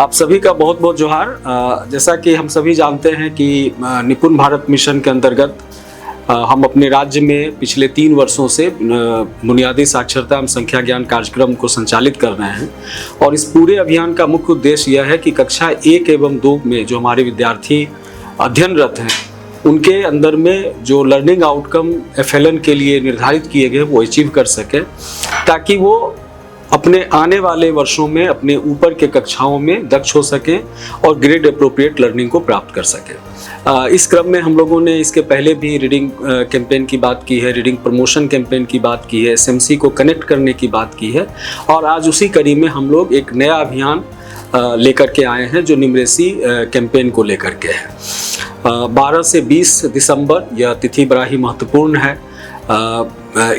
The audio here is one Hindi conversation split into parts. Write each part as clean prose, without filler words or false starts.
आप सभी का बहुत बहुत जोहार। जैसा कि हम सभी जानते हैं कि निपुण भारत मिशन के अंतर्गत हम अपने राज्य में पिछले 3 वर्षों से बुनियादी साक्षरता एवं संख्या ज्ञान कार्यक्रम को संचालित कर रहे हैं। और इस पूरे अभियान का मुख्य उद्देश्य यह है कि कक्षा 1 एवं 2 में जो हमारे विद्यार्थी अध्ययनरत हैं उनके अंदर में जो लर्निंग आउटकम FLN के लिए निर्धारित किए गए वो अचीव कर सके, ताकि वो अपने आने वाले वर्षों में अपने ऊपर के कक्षाओं में दक्ष हो सके और ग्रेड अप्रोप्रिएट लर्निंग को प्राप्त कर सके। इस क्रम में हम लोगों ने इसके पहले भी रीडिंग कैंपेन की बात की है, रीडिंग प्रमोशन कैंपेन की बात की है, SMC को कनेक्ट करने की बात की है, और आज उसी कड़ी में हम लोग एक नया अभियान लेकर के आए हैं जो न्यूमरेसी कैंपेन को लेकर के है। 12 से 20 दिसंबर यह तिथि बड़ा ही महत्वपूर्ण है।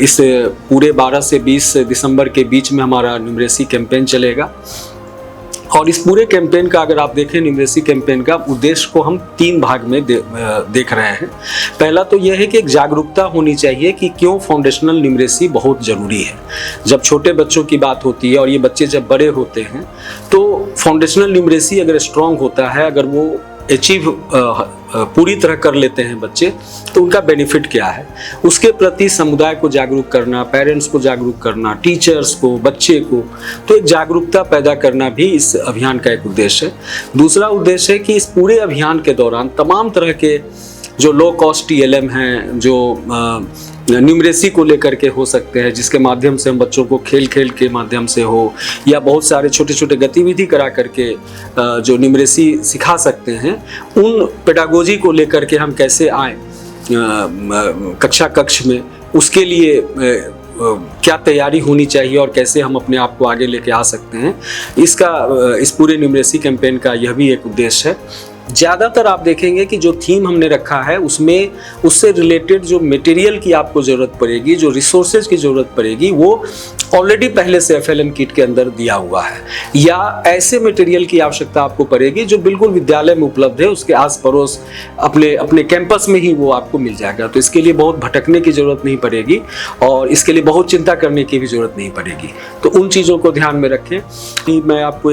इस पूरे 12 से 20 दिसंबर के बीच में हमारा न्यूमरेसी कैंपेन चलेगा। और इस पूरे कैंपेन का अगर आप देखें, न्यूमरेसी कैंपेन का उद्देश्य को हम 3 भाग में देख रहे हैं। पहला तो यह है कि एक जागरूकता होनी चाहिए कि क्यों फाउंडेशनल न्यूमरेसी बहुत ज़रूरी है। जब छोटे बच्चों की बात होती है और ये बच्चे जब बड़े होते हैं तो फाउंडेशनल न्यूमरेसी अगर स्ट्रॉन्ग होता है, अगर वो अचीव पूरी तरह कर लेते हैं बच्चे, तो उनका बेनिफिट क्या है, उसके प्रति समुदाय को जागरूक करना, पेरेंट्स को जागरूक करना, टीचर्स को, बच्चे को, तो एक जागरूकता पैदा करना भी इस अभियान का एक उद्देश्य है। दूसरा उद्देश्य है कि इस पूरे अभियान के दौरान तमाम तरह के जो लो कॉस्ट TLM हैं, जो न्यूमरेसी को लेकर के हो सकते हैं, जिसके माध्यम से हम बच्चों को खेल के माध्यम से हो या बहुत सारे छोटे छोटे गतिविधि करा करके जो न्यूमरेसी सिखा सकते हैं, उन पेडागोजी को लेकर के हम कैसे आए कक्ष में, उसके लिए क्या तैयारी होनी चाहिए और कैसे हम अपने आप को आगे लेके आ सकते हैं, इस पूरे न्यूमरेसी कैंपेन का यह भी एक उद्देश्य है। ज़्यादातर आप देखेंगे कि जो थीम हमने रखा है उसमें उससे रिलेटेड जो मटेरियल की आपको ज़रूरत पड़ेगी, जो रिसोर्सेज की ज़रूरत पड़ेगी, वो ऑलरेडी पहले से FLN किट के अंदर दिया हुआ है, या ऐसे मटेरियल की आवश्यकता आपको पड़ेगी जो बिल्कुल विद्यालय में उपलब्ध है, उसके आस पड़ोस अपने कैंपस में ही वो आपको मिल जाएगा। तो इसके लिए बहुत भटकने की ज़रूरत नहीं पड़ेगी और इसके लिए बहुत चिंता करने की भी ज़रूरत नहीं पड़ेगी। तो उन चीज़ों को ध्यान में रखें कि मैं आपको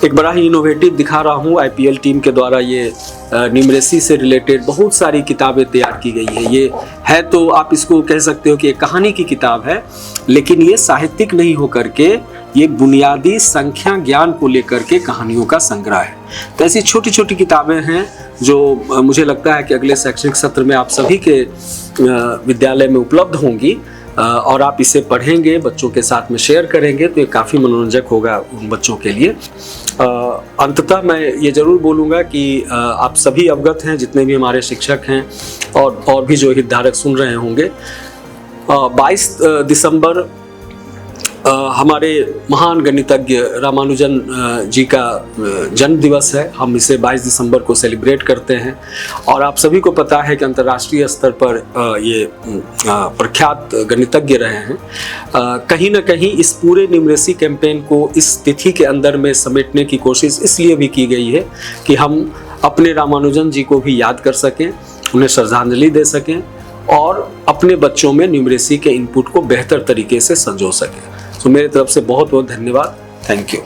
एक बड़ा ही इनोवेटिव दिखा रहा हूँ। IPL टीम के द्वारा ये न्यूमरेसी से रिलेटेड बहुत सारी किताबें तैयार की गई है। ये है तो आप इसको कह सकते हो कि एक कहानी की किताब है, लेकिन ये साहित्यिक नहीं होकर के ये बुनियादी संख्या ज्ञान को लेकर के कहानियों का संग्रह है। तो ऐसी छोटी छोटी किताबें हैं जो मुझे लगता है कि अगले शैक्षणिक सत्र में आप सभी के विद्यालय में उपलब्ध होंगी, और आप इसे पढ़ेंगे, बच्चों के साथ में शेयर करेंगे, तो ये काफ़ी मनोरंजक होगा उन बच्चों के लिए। अंततः मैं ये ज़रूर बोलूँगा कि आप सभी अवगत हैं, जितने भी हमारे शिक्षक हैं और भी जो हितधारक सुन रहे होंगे, 22 दिसंबर हमारे महान गणितज्ञ रामानुजन जी का जन्म दिवस है। हम इसे 22 दिसंबर को सेलिब्रेट करते हैं, और आप सभी को पता है कि अंतर्राष्ट्रीय स्तर पर ये प्रख्यात गणितज्ञ रहे हैं। कहीं ना कहीं इस पूरे न्यूमरेसी कैंपेन को इस तिथि के अंदर में समेटने की कोशिश इसलिए भी की गई है कि हम अपने रामानुजन जी को भी याद कर सकें, उन्हें श्रद्धांजलि दे सकें और अपने बच्चों में न्यूमरेसी के इनपुट को बेहतर तरीके से संजो सकें। तो मेरी तरफ से बहुत बहुत धन्यवाद। Thank you.